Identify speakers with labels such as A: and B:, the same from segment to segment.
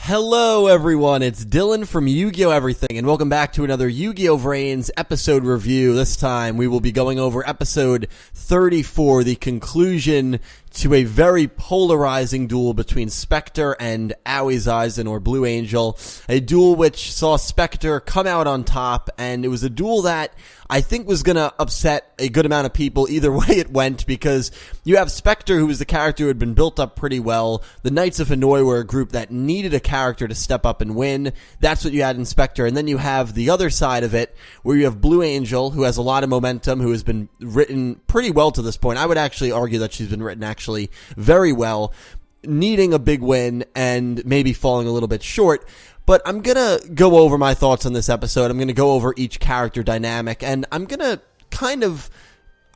A: Hello everyone, it's Dylan from Yugioh Everything, and welcome back to another Yu-Gi-Oh! VRains episode review. This time we will be going over episode 34, the conclusion to a very polarizing duel between Spectre and Owie's Eisen, or Blue Angel. A duel which saw Spectre come out on top, and it was a duel that I think was going to upset a good amount of people either way it went, because you have Spectre, who was the character who had been built up pretty well. The Knights of Hanoi were a group that needed a character to step up and win. That's what you had in Spectre. And then you have the other side of it, where you have Blue Angel, who has a lot of momentum, who has been written pretty well to this point. I would actually argue that she's been written actually very well, needing a big win and maybe falling a little bit short. But I'm going to go over my thoughts on this episode. I'm going to go over each character dynamic, and I'm going to kind of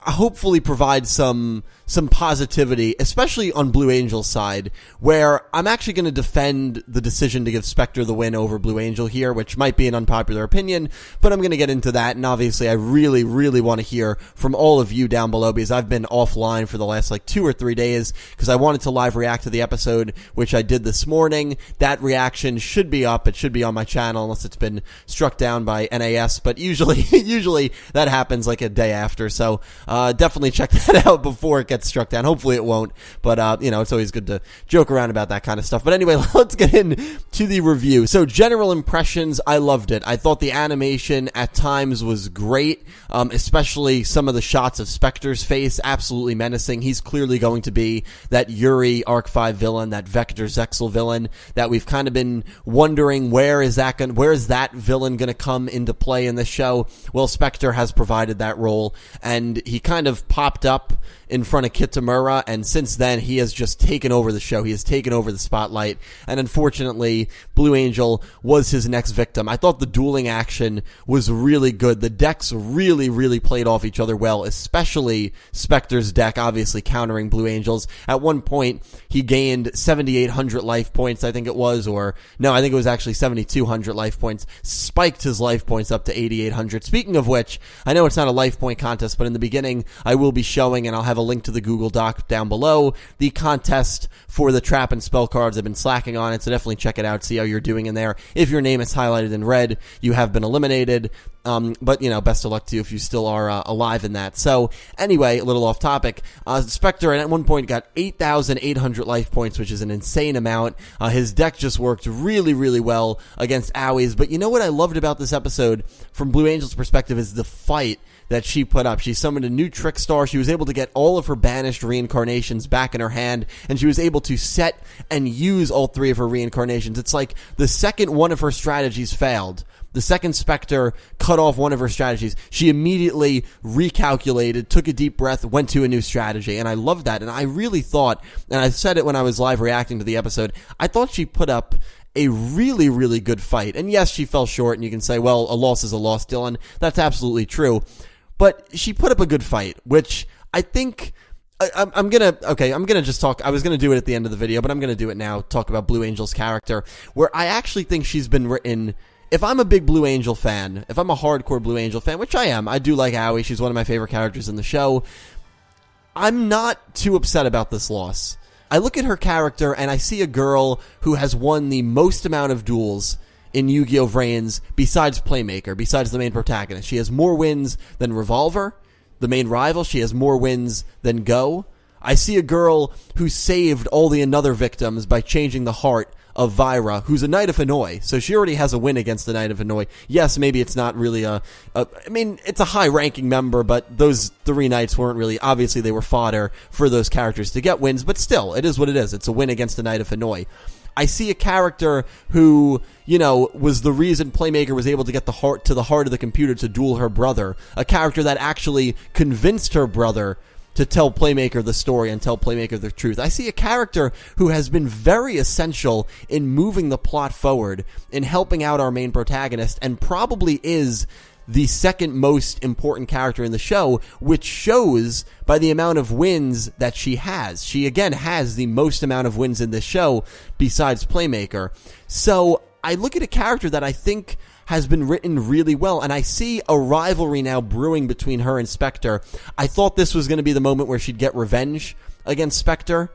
A: hopefully provide some positivity, especially on Blue Angel's side, where I'm actually going to defend the decision to give Spectre the win over Blue Angel here, which might be an unpopular opinion, but I'm going to get into that. And obviously I really want to hear from all of you down below, because I've been offline for the last 2 or 3 days because I wanted to live react to the episode, which I did this morning. That reaction should be up. It should be on my channel unless it's been struck down by NAS, but usually that happens like a day after. So definitely check that out before it gets struck down. Hopefully it won't, but it's always good to joke around about that kind of stuff. But anyway, let's get into the review. So general impressions, I loved it. I thought the animation at times was great, especially some of the shots of Spectre's face, absolutely menacing. He's clearly going to be that Yuri Arc 5 villain, that Vector Zexal villain that we've kind of been wondering where is that villain going to come into play in this show. Well, Spectre has provided that role, and he kind of popped up in front of Kitamura, and since then he has just taken over the show. He has taken over the spotlight, and unfortunately Blue Angel was his next victim. I thought the dueling action was really good. The decks really played off each other well, especially Spectre's deck obviously countering Blue Angel's. At one point he gained 7,800 life points, I think it was, or no, I think it was actually 7,200 life points, spiked his life points up to 8,800. Speaking of which, I know it's not a life point contest, but in the beginning I will be showing, and I'll have a link to the Google Doc down below, the contest for the trap and spell cards. I've been slacking on it, so definitely check it out, see how you're doing in there. If your name is highlighted in red, you have been eliminated. But best of luck to you if you still are alive in that. So anyway, a little off topic. Spectre at one point got 8,800 life points, which is an insane amount. His deck just worked really well against Owie's. But you know what I loved about this episode from Blue Angel's perspective is the fight that she put up. She summoned a new Trick Star. She was able to get all of her banished reincarnations back in her hand, and she was able to set and use all 3 of her reincarnations. It's like the second one of her strategies failed, the second Spectre cut off one of her strategies, she immediately recalculated, took a deep breath, went to a new strategy, and I love that. And I really thought, and I said it when I was live reacting to the episode, I thought she put up a really good fight. And yes, she fell short, and you can say, well, a loss is a loss, Dylan. That's absolutely true. But she put up a good fight, which I think I'm gonna just talk. I was gonna do it at the end of the video, but I'm gonna do it now. Talk about Blue Angel's character, where I actually think she's been written. If I'm a big Blue Angel fan, if I'm a hardcore Blue Angel fan, which I am, I do like Owie. She's one of my favorite characters in the show. I'm not too upset about this loss. I look at her character and I see a girl who has won the most amount of duels in Yu-Gi-Oh! VRains besides Playmaker, besides the main protagonist. She has more wins than Revolver, the main rival. She has more wins than Go. I see a girl who saved all the Another victims by changing the heart of Vyra, who's a Knight of Hanoi, so she already has a win against the Knight of Hanoi. Yes, maybe it's not really it's a high-ranking member, but those 3 knights weren't really, obviously they were fodder for those characters to get wins, but still, it is what it is. It's a win against the Knight of Hanoi. I see a character who, was the reason Playmaker was able to get the heart of the computer to duel her brother, a character that actually convinced her brother to tell Playmaker the story and tell Playmaker the truth. I see a character who has been very essential in moving the plot forward, in helping out our main protagonist, and probably is the second most important character in the show, which shows by the amount of wins that she has. She, again, has the most amount of wins in this show besides Playmaker. So I look at a character that I think has been written really well, and I see a rivalry now brewing between her and Spectre. I thought this was going to be the moment where she'd get revenge against Spectre,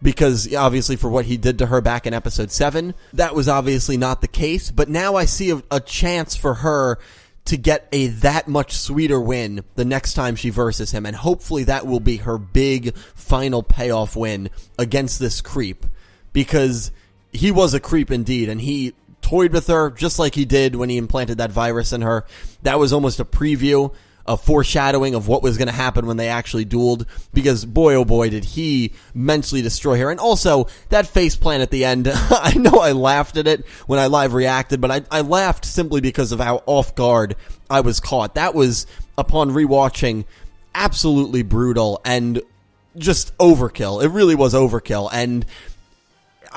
A: because obviously for what he did to her back in episode 7, that was obviously not the case. But now I see a chance for her to get a that much sweeter win the next time she versus him, and hopefully that will be her big final payoff win against this creep, because he was a creep indeed, and he toyed with her just like he did when he implanted that virus in her. That was almost a preview, a foreshadowing of what was going to happen when they actually dueled, because boy oh boy did he mentally destroy her. And also that face plant at the end, I know I laughed at it when I live reacted, but I laughed simply because of how off guard I was caught. That was, upon rewatching, absolutely brutal and just overkill. It really was overkill. And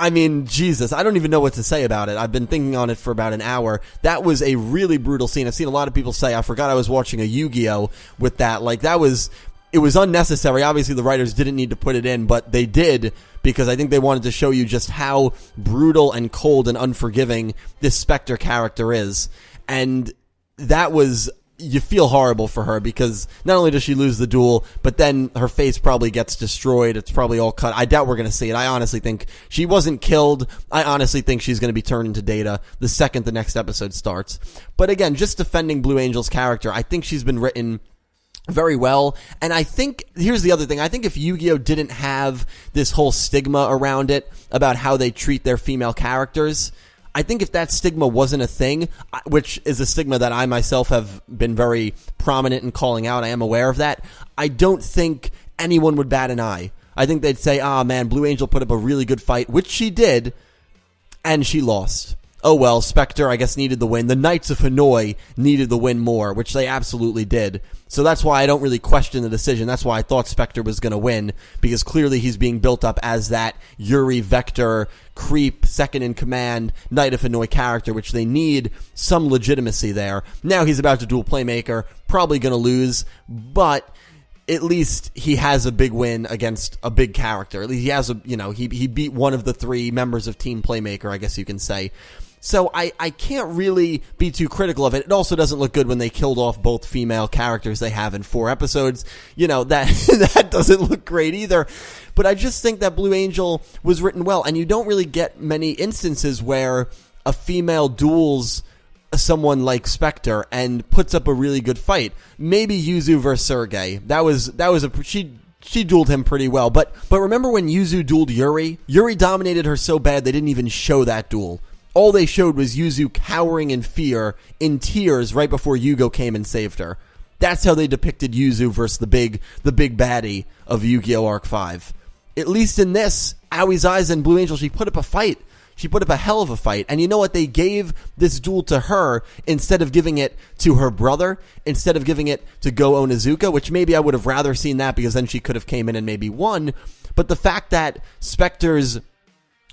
A: I mean, Jesus, I don't even know what to say about it. I've been thinking on it for about an hour. That was a really brutal scene. I've seen a lot of people say, I forgot I was watching a Yugioh with that. Like, it was unnecessary. Obviously, the writers didn't need to put it in, but they did, because I think they wanted to show you just how brutal and cold and unforgiving this Spectre character is. And that was... You feel horrible for her, because not only does she lose the duel, but then her face probably gets destroyed. It's probably all cut. I doubt we're going to see it. I honestly think she wasn't killed. I honestly think she's going to be turned into Data the second the next episode starts. But again, just defending Blue Angel's character, I think she's been written very well. And I think, here's the other thing, I think if Yugioh didn't have this whole stigma around it about how they treat their female characters, I think if that stigma wasn't a thing, which is a stigma that I myself have been very prominent in calling out, I am aware of that, I don't think anyone would bat an eye. I think they'd say, man, Blue Angel put up a really good fight, which she did, and she lost. Oh well, Spectre, I guess, needed the win. The Knights of Hanoi needed the win more, which they absolutely did. So that's why I don't really question the decision. That's why I thought Spectre was going to win, because clearly he's being built up as that Yuri Vector, creep, second in command, Knight of Hanoi character, which they need some legitimacy there. Now he's about to duel Playmaker, probably going to lose, but at least he has a big win against a big character. At least he has he beat one of the 3 members of Team Playmaker, I guess you can say. So I can't really be too critical of it. It also doesn't look good when they killed off both female characters they have in 4 episodes. That doesn't look great either. But I just think that Blue Angel was written well, and you don't really get many instances where a female duels someone like Spectre and puts up a really good fight. Maybe Yuzu versus Sergei. She dueled him pretty well. But remember when Yuzu dueled Yuri? Yuri dominated her so bad they didn't even show that duel. All they showed was Yuzu cowering in fear, in tears, right before Yugioh came and saved her. That's how they depicted Yuzu versus the big baddie of Yu-Gi-Oh! Arc 5. At least in this, Aoi's Eyes and Blue Angel, she put up a fight. She put up a hell of a fight. And you know what? They gave this duel to her instead of giving it to her brother, instead of giving it to Go Onizuka, which maybe I would have rather seen that, because then she could have came in and maybe won. But the fact that Spectre's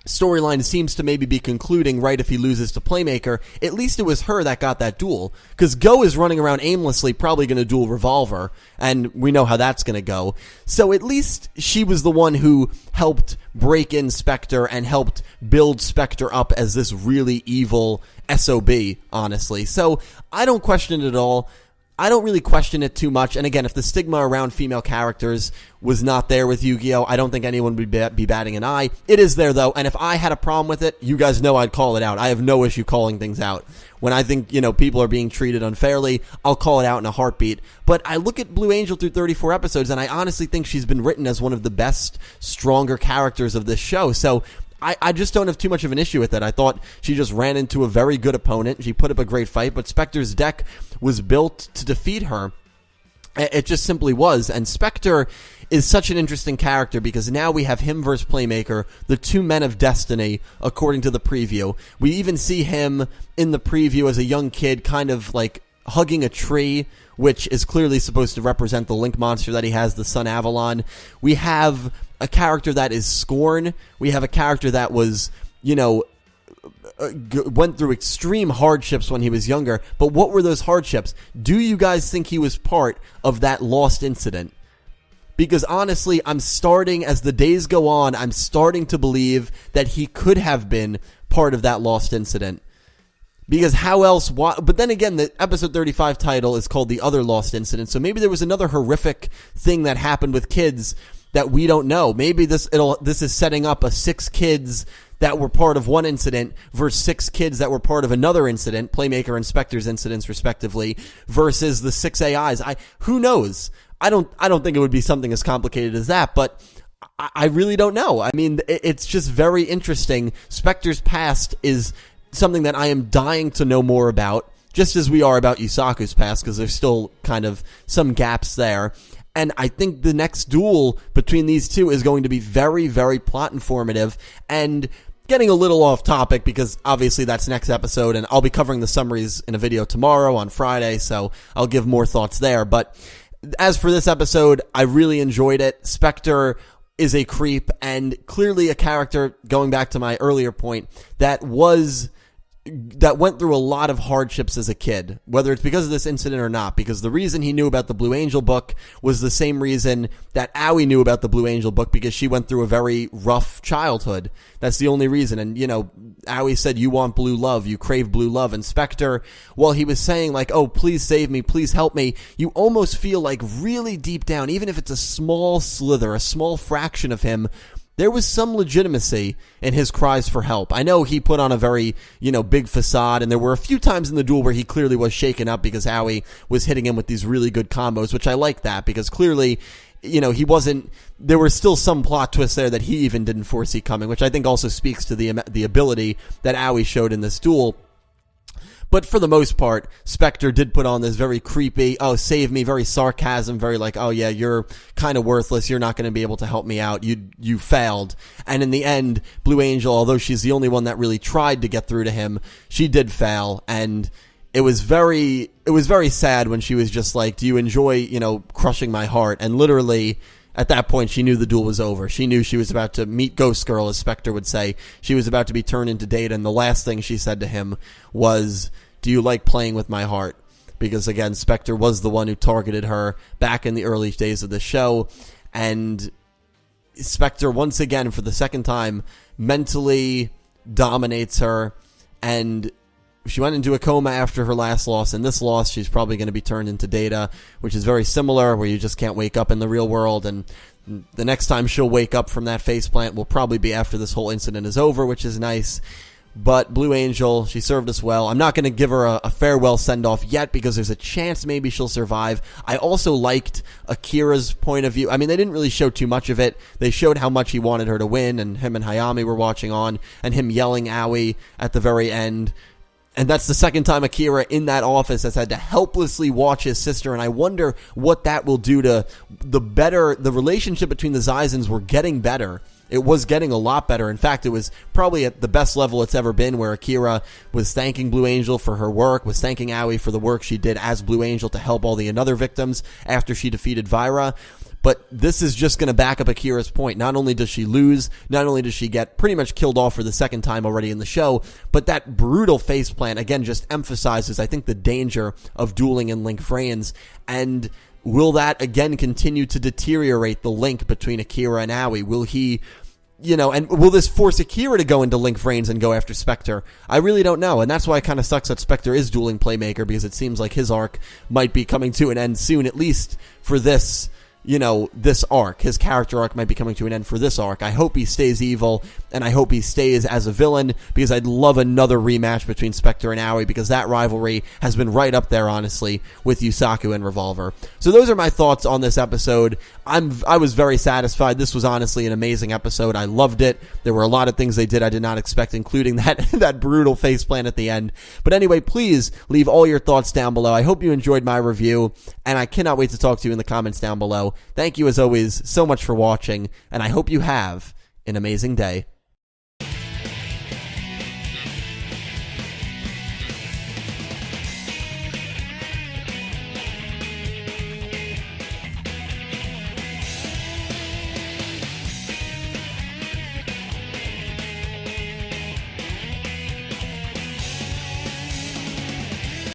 A: storyline seems to maybe be concluding right if he loses to Playmaker, at least it was her that got that duel. Because Go is running around aimlessly, probably going to duel Revolver, and we know how that's going to go. So at least she was the one who helped break in Spectre and helped build Spectre up as this really evil SOB, honestly. So I don't question it at all. I don't really question it too much. And again, if the stigma around female characters was not there with Yu-Gi-Oh!, I don't think anyone would be batting an eye. It is there, though, and if I had a problem with it, you guys know I'd call it out. I have no issue calling things out. When I think, people are being treated unfairly, I'll call it out in a heartbeat. But I look at Blue Angel through 34 episodes, and I honestly think she's been written as one of the best, stronger characters of this show. So I just don't have too much of an issue with it. I thought she just ran into a very good opponent. She put up a great fight, but Spectre's deck was built to defeat her. It just simply was. And Spectre is such an interesting character because now we have him versus Playmaker, the 2 men of destiny, according to the preview. We even see him in the preview as a young kid kind of like hugging a tree, which is clearly supposed to represent the Link monster that he has, the Sun Avalon. We have a character that is Scorn. We have a character that was, went through extreme hardships when he was younger. But what were those hardships? Do you guys think he was part of that lost incident? Because honestly, as the days go on, I'm starting to believe that he could have been part of that lost incident. Because how else? But then again, the episode 35 title is called The Other Lost Incident, so maybe there was another horrific thing that happened with kids that we don't know. Maybe this is setting up a 6 kids that were part of one incident versus 6 kids that were part of another incident, Playmaker and Spectre's incidents respectively, versus the 6 AIs. Who knows? I don't think it would be something as complicated as that, but I really don't know. I mean, it's just very interesting. Spectre's past is something that I am dying to know more about, just as we are about Yusaku's past, because there's still kind of some gaps there. And I think the next duel between these two is going to be very, very plot informative. And getting a little off topic, because obviously that's next episode, and I'll be covering the summaries in a video tomorrow on Friday, so I'll give more thoughts there. But as for this episode, I really enjoyed it. Spectre is a creep, and clearly a character, going back to my earlier point, that went through a lot of hardships as a kid, whether it's because of this incident or not, because the reason he knew about the Blue Angel book was the same reason that Aoi knew about the Blue Angel book, because she went through a very rough childhood. That's the only reason. And, Aoi said, you want blue love, you crave blue love. And Spectre, while he was saying like, oh, please save me, please help me, you almost feel like really deep down, even if it's a small slither, a small fraction of him, there was some legitimacy in his cries for help. I know he put on a very, big facade, and there were a few times in the duel where he clearly was shaken up because Aoi was hitting him with these really good combos, which I like that, because clearly, he wasn't, there were still some plot twists there that he even didn't foresee coming, which I think also speaks to the ability that Aoi showed in this duel. But for the most part, Spectre did put on this very creepy, oh, save me, very sarcasm, very like, oh yeah, you're kind of worthless, you're not going to be able to help me out, you failed. And in the end, Blue Angel, although she's the only one that really tried to get through to him, she did fail, and it was very sad when she was just like, do you enjoy, crushing my heart? And literally, at that point, she knew the duel was over. She knew she was about to meet Ghost Girl, as Spectre would say. She was about to be turned into Data, and the last thing she said to him was, do you like playing with my heart? Because, again, Spectre was the one who targeted her back in the early days of the show, and Spectre, once again, for the second time, mentally dominates her, and she went into a coma after her last loss. In this loss, she's probably going to be turned into Data, which is very similar, where you just can't wake up in the real world. And the next time she'll wake up from that faceplant will probably be after this whole incident is over, which is nice. But Blue Angel, she served us well. I'm not going to give her a farewell send-off yet, because there's a chance maybe she'll survive. I also liked Akira's point of view. I mean, they didn't really show too much of it. They showed how much he wanted her to win, and him and Hayami were watching on, and him yelling Aoi at the very end. And that's the second time Akira in that office has had to helplessly watch his sister, and I wonder what that will do to the relationship between the Zaizens were getting better. It was getting a lot better. In fact, it was probably at the best level it's ever been, where Akira was thanking Blue Angel for her work, was thanking Aoi for the work she did as Blue Angel to help all the other victims after she defeated Vira. But this is just going to back up Akira's point. Not only does she lose, not only does she get pretty much killed off for the second time already in the show, but that brutal faceplant, again, just emphasizes, I think, the danger of dueling in Link VRains. And will that, again, continue to deteriorate the link between Akira and Aoi? Will he, and will this force Akira to go into Link VRains and go after Spectre? I really don't know, and that's why it kind of sucks that Spectre is dueling Playmaker, because it seems like his arc might be coming to an end soon, at least for this this arc. His character arc might be coming to an end for this arc. I hope he stays evil, and I hope he stays as a villain, because I'd love another rematch between Spectre and Aoi, because that rivalry has been right up there, honestly, with Yusaku and Revolver. So those are my thoughts on this episode. I was very satisfied. This was honestly an amazing episode. I loved it. There were a lot of things they did I did not expect, including that brutal faceplant at the end. But anyway, please leave all your thoughts down below. I hope you enjoyed my review, and I cannot wait to talk to you in the comments down below. Thank you, as always, so much for watching, and I hope you have an amazing day.